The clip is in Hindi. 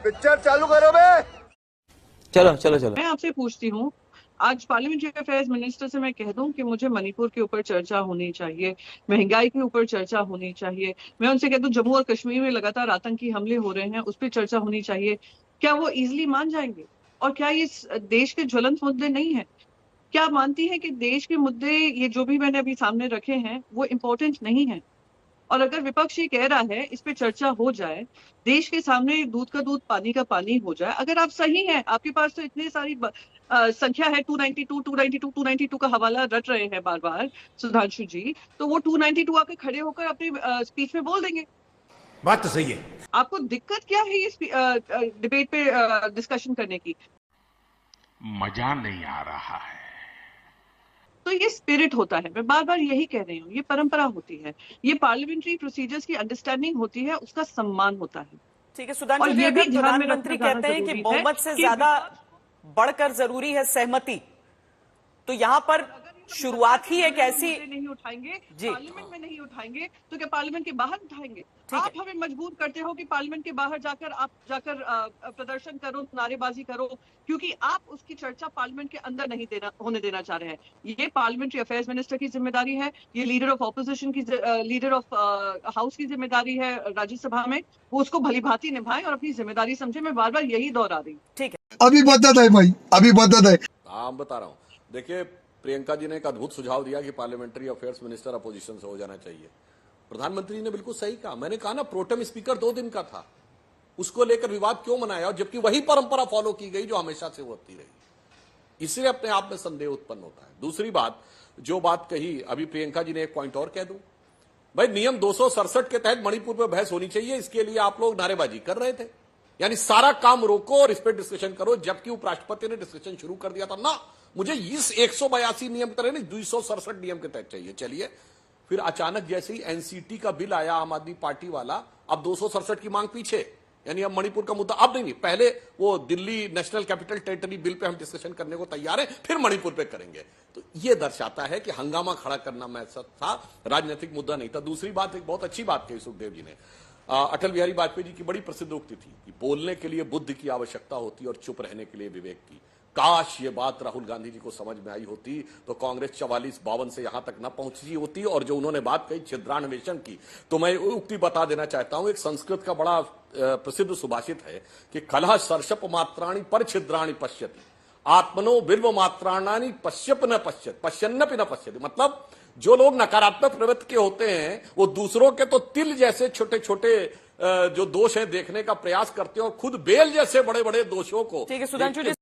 पिक्चर चालू करो बे। चलो चलो चलो। मैं आपसे पूछती हूँ, आज पार्लियामेंट्री अफेयर्स मिनिस्टर से मैं कह दूं कि मुझे मणिपुर के ऊपर चर्चा होनी चाहिए, महंगाई के ऊपर चर्चा होनी चाहिए, मैं उनसे कह दूं जम्मू और कश्मीर में लगातार आतंकी हमले हो रहे हैं उस पर चर्चा होनी चाहिए, क्या वो इजिली मान जाएंगे? और क्या ये देश के ज्वलंत मुद्दे नहीं है? क्या मानती है कि देश के मुद्दे ये जो भी मैंने अभी सामने रखे हैं वो इम्पोर्टेंट नहीं है? और अगर विपक्ष ये कह रहा है इस पे चर्चा हो जाए, देश के सामने दूध का दूध पानी का पानी हो जाए, अगर आप सही हैं, आपके पास तो इतनी सारी संख्या है, 292 का हवाला रट रहे हैं बार बार सुधांशु जी, तो वो 292 आके खड़े होकर अपनी स्पीच में बोल देंगे। बात तो सही है। आपको दिक्कत क्या है ये डिबेट पे डिस्कशन करने की? मजा नहीं आ रहा है। तो ये स्पिरिट होता है, मैं बार बार यही कह रही हूँ, ये परंपरा होती है, ये पार्लियामेंट्री प्रोसीजर्स की अंडरस्टैंडिंग होती है, उसका सम्मान होता है। ठीक है सुधांशु जी, अगर प्रधानमंत्री कहते हैं कि बहुमत से ज्यादा बढ़कर जरूरी है सहमति, तो यहाँ पर शुरुआत ही एक ऐसी नहीं उठाएंगे जी पार्लियामेंट में नहीं उठाएंगे तो क्या पार्लियामेंट के बाहर उठाएंगे? ठीक आप हमें मजबूर करते हो कि पार्लियामेंट के बाहर जाकर आप प्रदर्शन करो, नारेबाजी करो, क्योंकि आप उसकी चर्चा पार्लियामेंट के अंदर नहीं होने देना चाह रहे हैं। ये पार्लियामेंट्री अफेयर्स मिनिस्टर की जिम्मेदारी है, ये लीडर ऑफ ऑपोजिशन की लीडर ऑफ हाउस की जिम्मेदारी है राज्यसभा में, वो उसको भली भांति निभाएं और अपनी जिम्मेदारी समझे। मैं बार बार यही दोहरा रही हूँ। ठीक है, अभी बदत है भाई, अभी बदत है। हाँ बता रहा हूँ। देखिए, प्रियंका जी ने एक अद्भुत सुझाव दिया कि पार्लियामेंट्री अफेयर्स मिनिस्टर अपोजिशन से हो जाना चाहिए। प्रधानमंत्री ने बिल्कुल सही कहा। मैंने कहा ना, प्रोटेम स्पीकर 2 दिन का था, उसको लेकर विवाद क्यों मनाया, और जबकि वही परंपरा फॉलो की गई जो हमेशा से होती रही। इसलिए अपने आप में संदेह उत्पन्न होता है। दूसरी बात, जो बात कही अभी प्रियंका जी ने, एक पॉइंट और कह दूं भाई, नियम 267 के तहत मणिपुर पर बहस होनी चाहिए, इसके लिए आप लोग नारेबाजी कर रहे थे। यानी सारा काम रोको और इस पर डिस्कशन करो, जबकि उपराष्ट्रपति ने डिस्कशन शुरू कर दिया था ना। मुझे इस 182 नियम की तरह नहीं, 267 नियम के तहत चाहिए। चलिए, फिर अचानक जैसे ही एनसीटी का बिल आया, आम आदमी पार्टी वाला, अब 267 की मांग पीछे। यानी अब मणिपुर का मुद्दा अब नहीं, पहले वो Delhi national capital territory bill pay हम डिस्कशन करने को तैयार हैं, फिर मणिपुर पे करेंगे। तो ये दर्शाता है कि हंगामा खड़ा करना महसूस था, राजनीतिक मुद्दा नहीं था। दूसरी बात, एक बहुत अच्छी बात कही सुखदेव जी ने, अटल बिहारी वाजपेयी जी की बड़ी प्रसिद्ध उक्ति थी कि बोलने के लिए बुद्धि की आवश्यकता होती और चुप रहने के लिए विवेक की। काश ये बात राहुल गांधी जी को समझ में आई होती तो कांग्रेस 44-52 से यहां तक न पहुंची होती। और जो उन्होंने बात कही छिद्रान्वेषण की, तो मैं उक्ति बता देना चाहता हूं। एक संस्कृत का बड़ा प्रसिद्ध सुभाषित है कि कलह सर्षप मात्राणि पर छिद्राणि पश्यति, आत्मनो बिल्व मात्राणानि पश्यप न पश्यत, पश्यन्नपि न पश्यति। मतलब जो लोग नकारात्मक प्रवृत्ति के होते हैं, वो दूसरों के तो तिल जैसे छोटे छोटे जो दोष है देखने का प्रयास करते हैं, और खुद बेल जैसे बड़े बड़े दोषों को। ठीक है सुधांशु जी।